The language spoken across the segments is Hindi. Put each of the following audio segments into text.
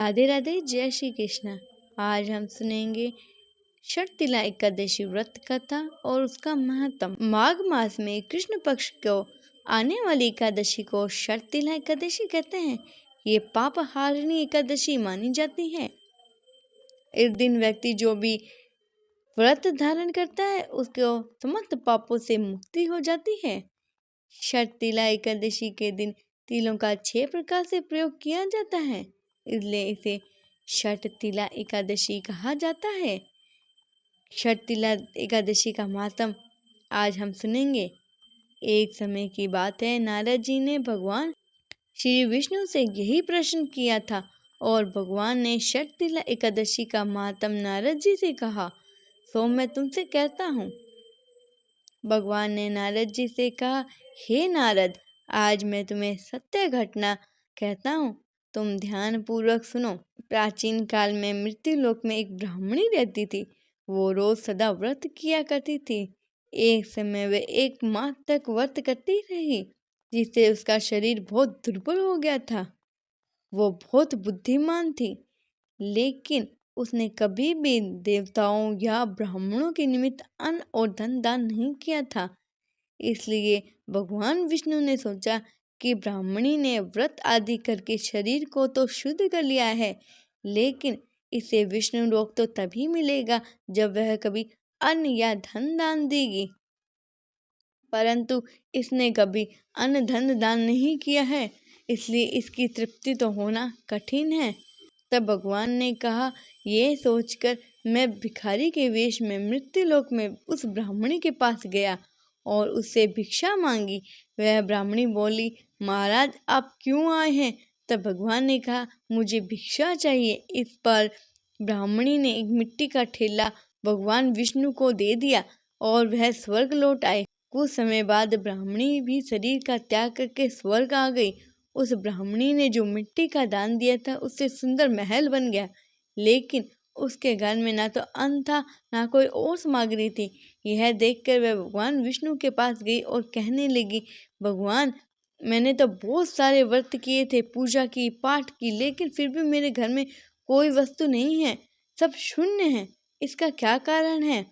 राधे राधे, जय श्री कृष्णा। आज हम सुनेंगे षटतिला एकादशी व्रत कथा और उसका महत्व। माघ मास में कृष्ण पक्ष को आने वाली एकादशी को षटतिला एकादशी कहते हैं। ये पाप हारिणी एकादशी मानी जाती है। इस दिन व्यक्ति जो भी व्रत धारण करता है उसको समस्त पापों से मुक्ति हो जाती है। षटतिला एकादशी के दिन तिलों का 6 प्रकार से प्रयोग किया जाता है, इसलिए इसे षटतिला एकादशी कहा जाता है। षटतिला एकादशी का महात्म आज हम सुनेंगे। एक समय की बात है, नारद जी ने भगवान श्री विष्णु से यही प्रश्न किया था और भगवान ने षटतिला एकादशी का महात्म नारद जी से कहा, तो मैं तुमसे कहता हूँ। भगवान ने नारद जी से कहा, हे नारद, आज मैं तुम्हें सत्य घटना कहता हूँ, तुम ध्यान पूर्वक सुनो। प्राचीन काल में मृत्यु लोक में एक ब्राह्मणी रहती थी। वो रोज सदा व्रत किया करती थी। एक समय वे 1 माह तक व्रत करती रही, जिससे उसका शरीर बहुत दुर्बल हो गया था। वो बहुत बुद्धिमान थी, लेकिन उसने कभी भी देवताओं या ब्राह्मणों के निमित्त अन्न और धन दान नहीं किया था। इसलिए भगवान विष्णु ने सोचा कि ब्राह्मणी ने व्रत आदि करके शरीर को तो शुद्ध कर लिया है, लेकिन इसे विष्णु लोक तो तभी मिलेगा जब वह कभी अन्न या धन दान देगी। परंतु इसने कभी अन्न धन दान नहीं किया है, इसलिए इसकी तृप्ति तो होना कठिन है। तब भगवान ने कहा, ये सोचकर मैं भिखारी के वेश में मृत्युलोक में उस ब्राह्मणी के पास गया और उससे भिक्षा मांगी। वह ब्राह्मणी बोली, महाराज आप क्यों आए हैं? तब भगवान ने कहा, मुझे भिक्षा चाहिए। इस पर ब्राह्मणी ने एक मिट्टी का ठेला भगवान विष्णु को दे दिया और वह स्वर्ग लौट आए। कुछ समय बाद ब्राह्मणी भी शरीर का त्याग करके स्वर्ग आ गई। उस ब्राह्मणी ने जो मिट्टी का दान दिया था उससे सुंदर महल बन गया, लेकिन उसके घर में ना तो अन्न था ना कोई और सामग्री थी। यह देखकर वह भगवान विष्णु के पास गई और कहने लगी, भगवान, मैंने तो बहुत सारे व्रत किए थे, पूजा की, पाठ की, लेकिन फिर भी मेरे घर में कोई वस्तु नहीं है, सब शून्य है। इसका क्या कारण है?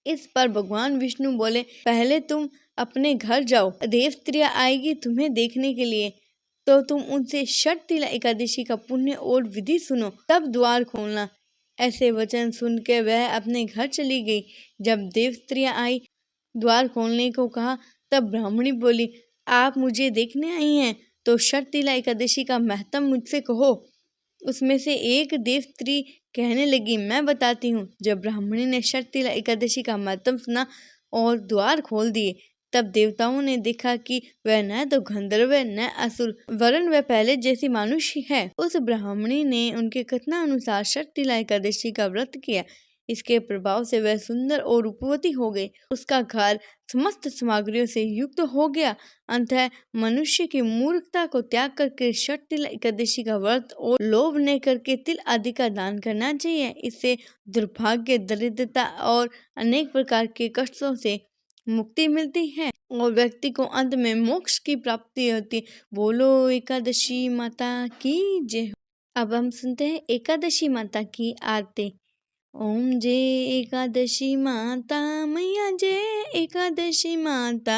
इस पर भगवान विष्णु बोले, पहले तुम अपने घर जाओ, देव स्त्रियां आएगी तुम्हें देखने के लिए, तो तुम उनसे षटतिला एकादशी का पुण्य और विधि सुनो, तब द्वार खोलना। ऐसे वचन सुनकर वह अपने घर चली गई। जब देव स्त्रियां आई, द्वार खोलने को कहा, तब ब्राह्मणी बोली, आप मुझे देखने आई हैं तो षटतिला एकादशी का महत्व मुझसे कहो। उसमें से एक देव स्त्री कहने लगी, मैं बताती हूँ। जब ब्राह्मणी ने षटतिला एकादशी का महत्व सुना और द्वार खोल दिए, तब देवताओं ने देखा कि वह न तो गंधर्व न असुर, वरन वह पहले जैसी मनुष्य है। उस ब्राह्मणी ने उनके कथनानुसार षटतिला एकादशी का व्रत किया। इसके प्रभाव से वह सुंदर और रूपवती हो गई। उसका घर समस्त सामग्रियों से युक्त हो गया। अंततः मनुष्य की मूर्खता को त्याग करके षटतिला एकादशी का व्रत और लोभ न करके तिल आदि का दान करना चाहिए। इससे दुर्भाग्य, दरिद्रता और अनेक प्रकार के कष्टों से मुक्ति मिलती है और व्यक्ति को अंत में मोक्ष की प्राप्ति होती। बोलो एकादशी माता की जय। अब हम सुनते हैं एकादशी माता की आरती। ओम जय एकादशी माता मैया, जय एकादशी माता,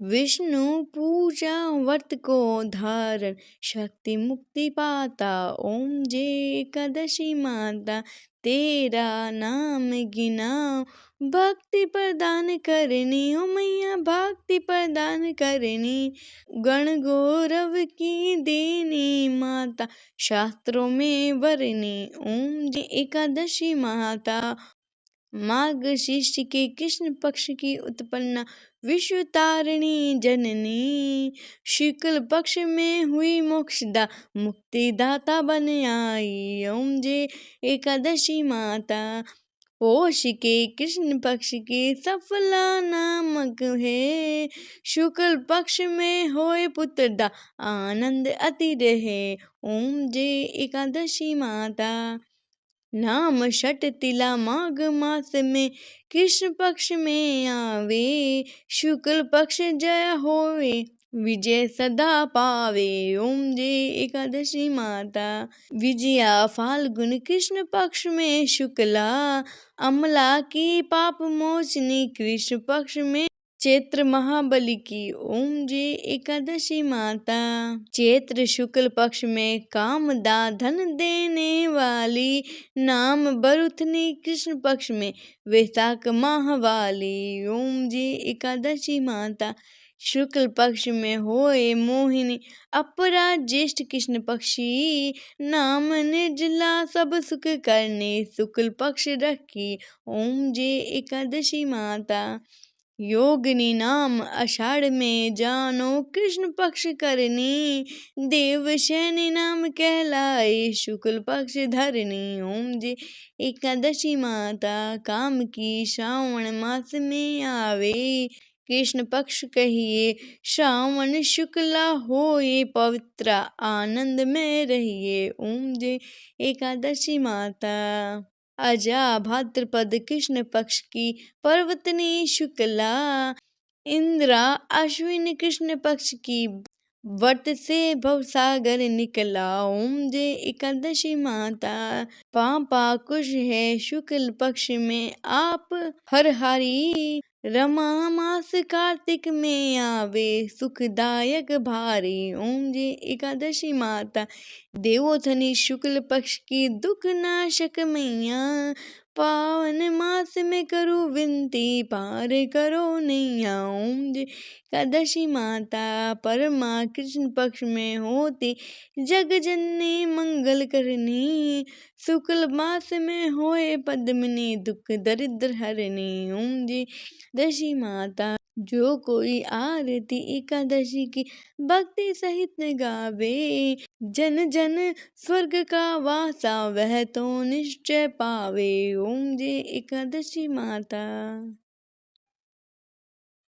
विष्णु पूजा व्रत को धारण, शक्ति मुक्ति पाता। ओम जय एकादशी माता, तेरा नाम गिनाओ, भक्ति प्रदान करनी। ओ मैया भक्ति प्रदान करनी, गण गौरव की देनी माता, शास्त्रों में वरनी। ओम जय एकादशी माता, माघ शीर्ष के कृष्ण पक्ष की उत्पन्ना, विश्व तारिणी जननी, शुक्ल पक्ष में हुई मोक्षदा, मुक्तिदाता बन आई। ओम जय एकादशी माता, पौष के कृष्ण पक्ष की सफला नामक है, शुक्ल पक्ष में होए पुत्रदा, आनंद अति रहे। ओम जय एकादशी माता, नाम षटतिला माघ मास में कृष्ण पक्ष में आवे, शुक्ल पक्ष जय होवे, विजय सदा पावे। ओम जय एकादशी माता। विजया फाल्गुन कृष्ण पक्ष में शुक्ला, अमला की पाप मोचनी कृष्ण पक्ष में चैत्र महाबली की। ओम जय एकादशी माता। चैत्र शुक्ल पक्ष में कामदा धन देने वाली, नाम बरुथनी कृष्ण पक्ष में वैशाख माह वाली। ओम जय एकादशी माता। शुक्ल पक्ष में होए मोहिनी, अपराध ज्येष्ठ कृष्ण पक्षी, नाम निर्जला सब सुख करने शुक्ल पक्ष रखी। ओम जय एकादशी माता। योगिनी नाम आषाढ़ में जानो कृष्ण पक्ष करनी, देवशैनी नाम कहलाए शुक्ल पक्ष धरनी। ओम जय एकादशी माता। काम की श्रावण मास में आवे, कृष्ण पक्ष कहिए श्रावण शुक्ला होए पवित्र, आनंद में रहिए। ओम जय एकादशी माता। अजा भाद्रपद कृष्ण पक्ष की पर्वतनी शुक्ला, इंद्रा अश्विन कृष्ण पक्ष की व्रत से भवसागर निकला। ओम जय एकादशी माता। पापा कुश है शुक्ल पक्ष में आप हर हरी, रमा मास कार्तिक में आवे सुखदायक भारी। ओम जय एकादशी माता। देवोथनी शुक्ल पक्ष की दुख नाशक मैया, पावन मास में करूँ विनती पार करो नैया। ओम जय एकादशी माता। परमा कृष्ण पक्ष में होती जग जननी मंगल करनी, शुक्ल मास में होए पद्मिनी दुख दरिद्र हरनी। ओम जय एकादशी माता। जो कोई आरती एकादशी की भक्ति सहित गावे, जन जन स्वर्ग का वासा वह तो निश्चय पावे। ओम जय एकादशी माता।